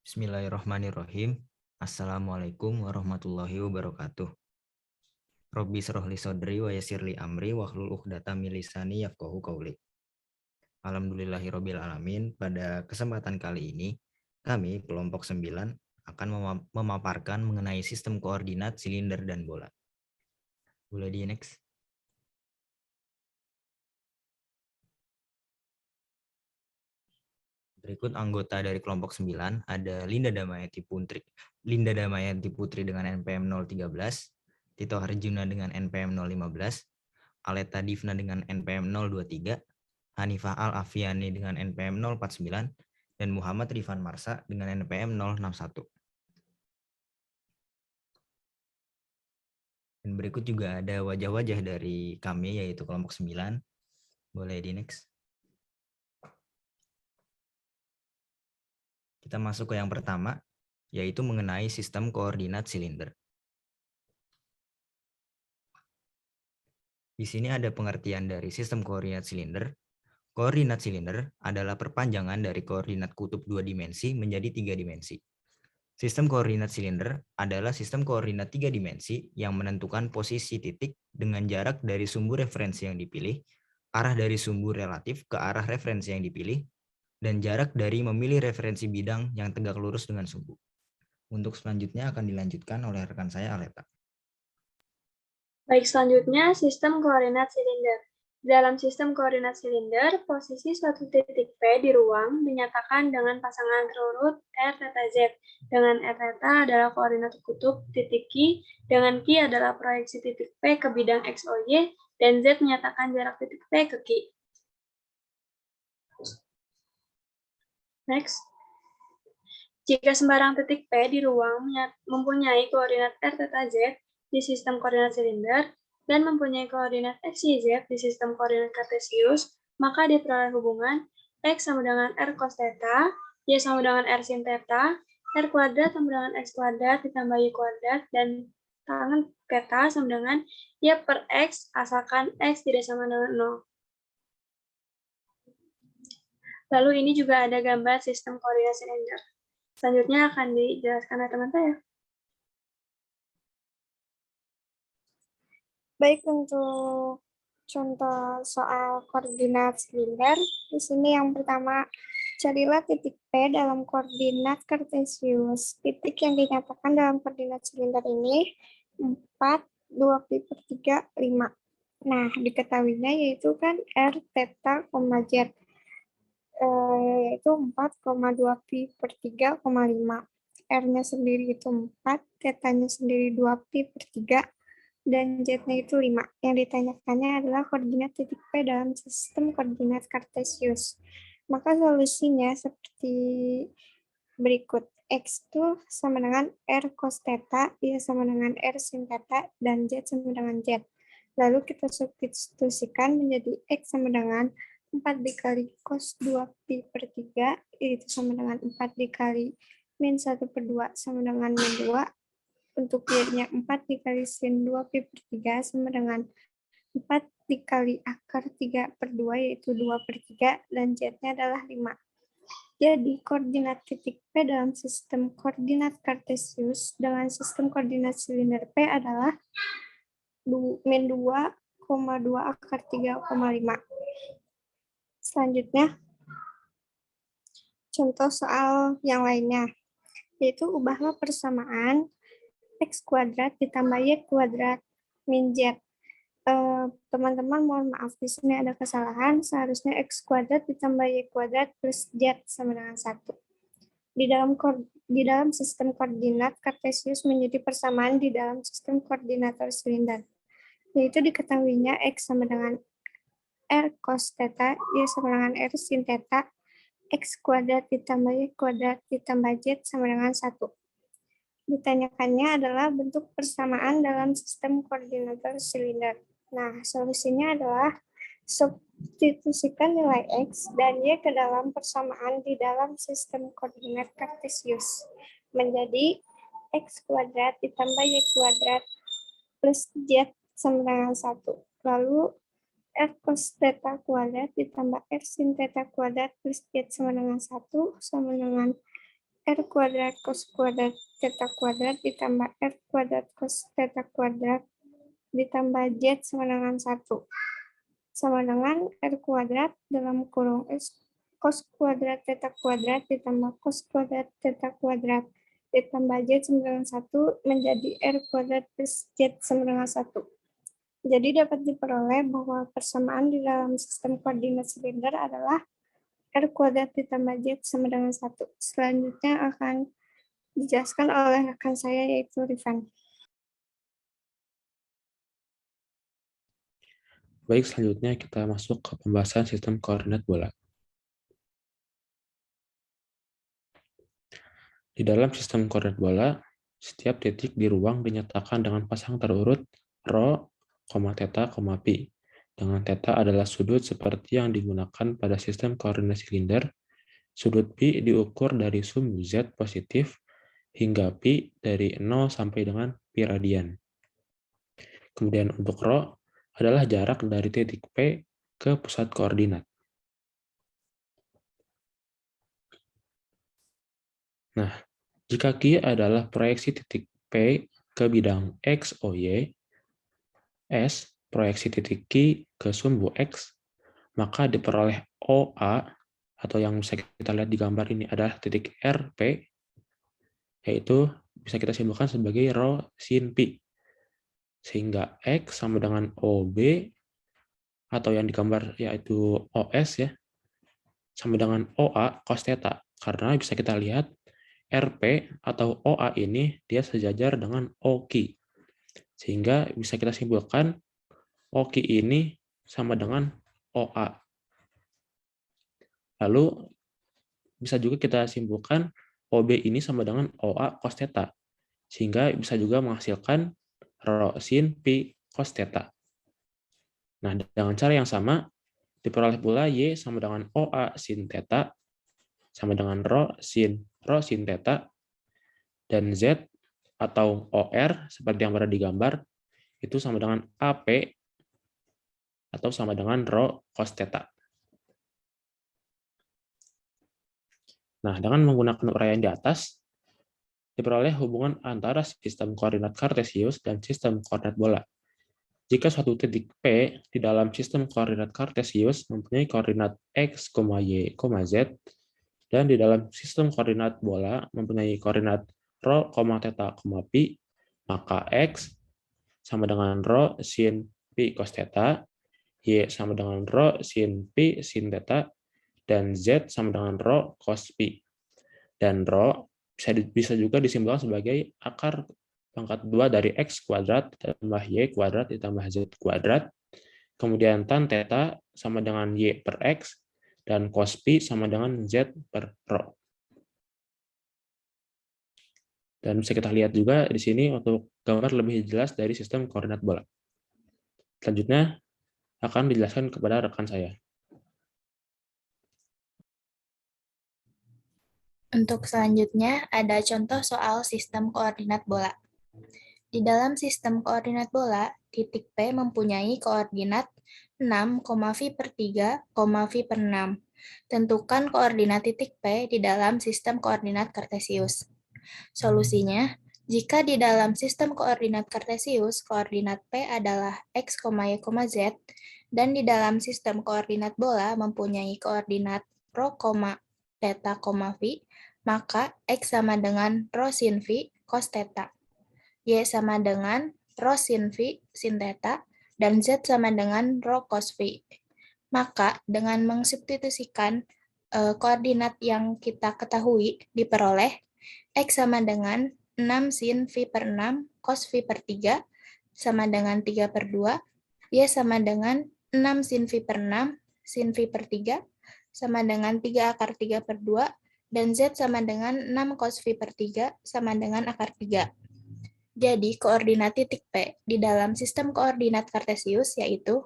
Bismillahirrahmanirrahim. Assalamualaikum warahmatullahi wabarakatuh. Robbi shrah li sodri wa yassir li amri wahlul 'uqdatam min lisani yafqahu qauli. Alhamdulillahirabbil alamin. Pada kesempatan kali ini, kami kelompok 9 akan memaparkan mengenai sistem koordinat silinder dan bola. Boleh di next. Berikut anggota dari kelompok 9 ada Linda Damayanti Putri dengan NPM 013, Tito Harjuna dengan NPM 015, Aleta Divna dengan NPM 023, Hanifah Al-Afiani dengan NPM 049, dan Muhammad Rifan Marsa dengan NPM 061. Dan berikut juga ada wajah-wajah dari kami, yaitu kelompok 9. Boleh di next. Kita masuk ke yang pertama, yaitu mengenai sistem koordinat silinder. Di sini ada pengertian dari sistem koordinat silinder. Koordinat silinder adalah perpanjangan dari koordinat kutub 2 dimensi menjadi 3 dimensi. Sistem koordinat silinder adalah sistem koordinat 3 dimensi yang menentukan posisi titik dengan jarak dari sumbu referensi yang dipilih, arah dari sumbu relatif ke arah referensi yang dipilih, dan jarak dari memilih referensi bidang yang tegak lurus dengan sumbu. Untuk selanjutnya akan dilanjutkan oleh rekan saya, Aleta. Baik, selanjutnya sistem koordinat silinder. Dalam sistem koordinat silinder, posisi suatu titik P di ruang dinyatakan dengan pasangan terurut R theta Z, dengan R theta adalah koordinat kutub titik Q, dengan Q adalah proyeksi titik P ke bidang X, O, Y, dan Z menyatakan jarak titik P ke Q. Next. Jika sembarang titik P di ruang mempunyai koordinat R theta Z di sistem koordinat silinder, dan mempunyai koordinat X, Y, Z di sistem koordinat kartesius, maka diperoleh hubungan X sama dengan R cos theta, Y sama dengan R sin theta, R kuadrat sama dengan X kuadrat ditambah Y kuadrat, dan tangen theta sama dengan Y per X asalkan X tidak sama dengan 0. Lalu ini juga ada gambar sistem koordinat silinder. Selanjutnya akan dijelaskan oleh teman saya. Baik, untuk contoh soal koordinat silinder, di sini yang pertama, carilah titik P dalam koordinat kartesius. Titik yang dinyatakan dalam koordinat silinder ini 4, 2 pi per 3, 5. Nah, diketahuinya yaitu kan R theta, Z, yaitu 4,2 pi per 3,5. R-nya sendiri itu 4, theta-nya sendiri 2 pi per 3, dan Z-nya itu 5. Yang ditanyakannya adalah koordinat titik P dalam sistem koordinat kartesius. Maka solusinya seperti berikut. X itu sama dengan R cos theta, Y sama dengan R sin theta, dan Z sama dengan Z. Lalu kita substitusikan menjadi X sama dengan 4 dikali cos 2 pi per 3, itu sama dengan 4 dikali min 1 per 2 sama dengan min 2. Untuk Y-nya 4 dikali sin 2 pi per 3 sama dengan 4 dikali akar 3 per 2, yaitu 2 per 3, dan Z-nya adalah 5. Jadi, koordinat titik P dalam sistem koordinat kartesius dengan sistem koordinat silinder P adalah min 2,2 akar 3,5. Selanjutnya, contoh soal yang lainnya, yaitu ubahlah persamaan X kuadrat ditambah Y kuadrat min Z. Teman-teman mohon maaf, di sini ada kesalahan, seharusnya X kuadrat ditambah Y kuadrat plus Z sama dengan 1. Di dalam sistem koordinat kartesius menjadi persamaan di dalam sistem koordinator silinder, yaitu diketahuinya X sama dengan R cos theta, Y sama dengan R sin theta, X kuadrat ditambah Y kuadrat ditambah Z sama dengan 1. Ditanyakannya adalah bentuk persamaan dalam sistem koordinator silinder. Nah, solusinya adalah substitusikan nilai X dan Y ke dalam persamaan di dalam sistem koordinat kartesius. Menjadi X kuadrat ditambah Y kuadrat plus Z sama dengan 1. Lalu R cos theta kuadrat ditambah R sin theta kuadrat plus Z sama dengan 1 sama dengan R kuadrat cos kuadrat theta kuadrat ditambah R kuadrat cos theta kuadrat ditambah Z sama dengan 1. Sama dengan R kuadrat dalam kurung S cos kuadrat theta kuadrat ditambah cos kuadrat theta kuadrat ditambah Z sama dengan 1 menjadi R kuadrat plus Z sama dengan 1. Jadi dapat diperoleh bahwa persamaan di dalam sistem koordinat silinder adalah R kuadrat ditambah Z sama dengan 1. Selanjutnya akan dijelaskan oleh rekan saya yaitu Rifan. Baik, selanjutnya kita masuk ke pembahasan sistem koordinat bola. Di dalam sistem koordinat bola, setiap titik di ruang dinyatakan dengan pasang terurut rho, theta, pi. Dengan theta adalah sudut seperti yang digunakan pada sistem koordinat silinder. Sudut pi diukur dari sum Z positif hingga pi dari 0 sampai dengan pi radian. Kemudian untuk rho adalah jarak dari titik P ke pusat koordinat. Nah, jika Q adalah proyeksi titik P ke bidang X, O, Y, S, proyeksi titik Q ke sumbu X, maka diperoleh OA, atau yang bisa kita lihat di gambar ini adalah titik RP, yaitu bisa kita simpulkan sebagai rho sin pi. Sehingga X sama dengan OB, atau yang digambar yaitu OS ya, sama dengan OA cos theta. Karena bisa kita lihat RP atau OA ini dia sejajar dengan OQ. Sehingga bisa kita simpulkan OQ ini sama dengan OA. Lalu bisa juga kita simpulkan OB ini sama dengan OA cos theta. Sehingga bisa juga menghasilkan rho sin pi cos theta. Nah, dengan cara yang sama, diperoleh pula Y sama dengan OA sin theta, sama dengan rho sin theta, dan Z atau OR, seperti yang berada di gambar, itu sama dengan AP, atau sama dengan rho cos theta. Nah, dengan menggunakan uraian di atas, diperoleh hubungan antara sistem koordinat kartesius dan sistem koordinat bola. Jika suatu titik P di dalam sistem koordinat kartesius mempunyai koordinat X, Y, Z, dan di dalam sistem koordinat bola mempunyai koordinat rho, theta, pi, maka X sama dengan rho sin pi cos theta, Y sama dengan rho sin pi sin theta, dan Z sama dengan rho cos pi. Dan rho bisa juga disimpulkan sebagai akar pangkat 2 dari X kuadrat ditambah Y kuadrat ditambah Z kuadrat. Kemudian tan theta sama dengan Y per X, dan cos pi sama dengan Z per rho. Dan bisa kita lihat juga di sini untuk gambar lebih jelas dari sistem koordinat bola. Selanjutnya akan dijelaskan kepada rekan saya. Untuk selanjutnya ada contoh soal sistem koordinat bola. Di dalam sistem koordinat bola, titik P mempunyai koordinat 6, phi per 3, phi per 6. Tentukan koordinat titik P di dalam sistem koordinat kartesius. Solusinya, jika di dalam sistem koordinat kartesius, koordinat P adalah X, Y, Z, dan di dalam sistem koordinat bola mempunyai koordinat rho, theta, phi, maka X sama dengan rho sin phi cos theta. Y sama dengan rho sin phi sin theta, dan Z sama dengan rho cos phi. Maka dengan mensubstitusikan koordinat yang kita ketahui diperoleh X sama dengan 6 sin phi per 6 cos phi per 3 sama dengan 3 per 2, Y sama dengan 6 sin phi per 6 sin phi per 3 sama dengan 3 akar 3 per 2, dan Z sama dengan 6 cos phi per 3 sama dengan akar 3. Jadi, koordinat titik P di dalam sistem koordinat kartesius yaitu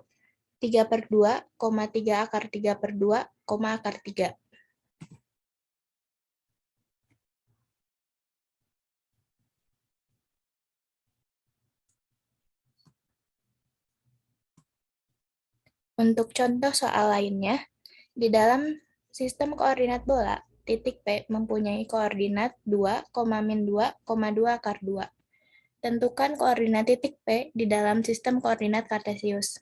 3 per 2, 3 akar 3 per 2, akar 3. Untuk contoh soal lainnya, di dalam sistem koordinat bola, titik P mempunyai koordinat 2, min 2, 2 akar 2. Tentukan koordinat titik P di dalam sistem koordinat Kartesius.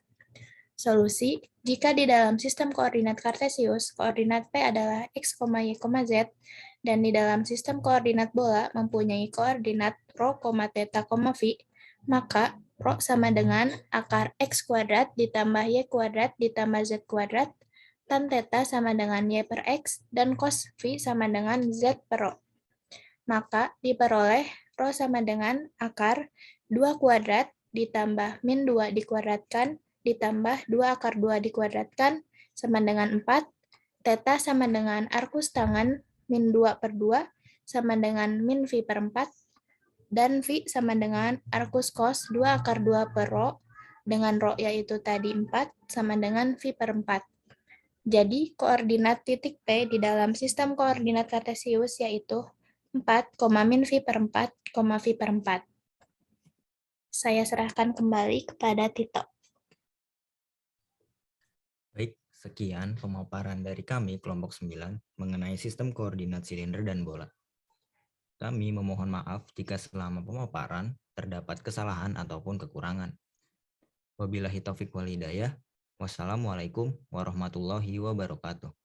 Solusi, jika di dalam sistem koordinat Kartesius, koordinat P adalah x, y, z, dan di dalam sistem koordinat bola mempunyai koordinat rho, theta, phi, maka rho sama dengan akar x kuadrat ditambah y kuadrat ditambah z kuadrat, tan theta sama dengan y per x, dan cos phi sama dengan z per rho. Maka diperoleh rho sama dengan akar 2 kuadrat ditambah min 2 dikuadratkan ditambah 2 akar 2 dikuadratkan sama dengan 4, theta sama dengan arcus tangan min 2 per 2 sama dengan min phi per 4, dan phi sama dengan arcus cos 2 akar 2 per rho, dengan rho yaitu tadi 4 sama dengan phi per 4. Jadi koordinat titik P di dalam sistem koordinat Kartesius yaitu 4, min phi per 4, phi per 4. Saya serahkan kembali kepada Tito. Baik, sekian pemaparan dari kami kelompok 9 mengenai sistem koordinat silinder dan bola. Kami memohon maaf jika selama pemaparan terdapat kesalahan ataupun kekurangan. Wabillahi taufiq wal hidayah. Wassalamualaikum warahmatullahi wabarakatuh.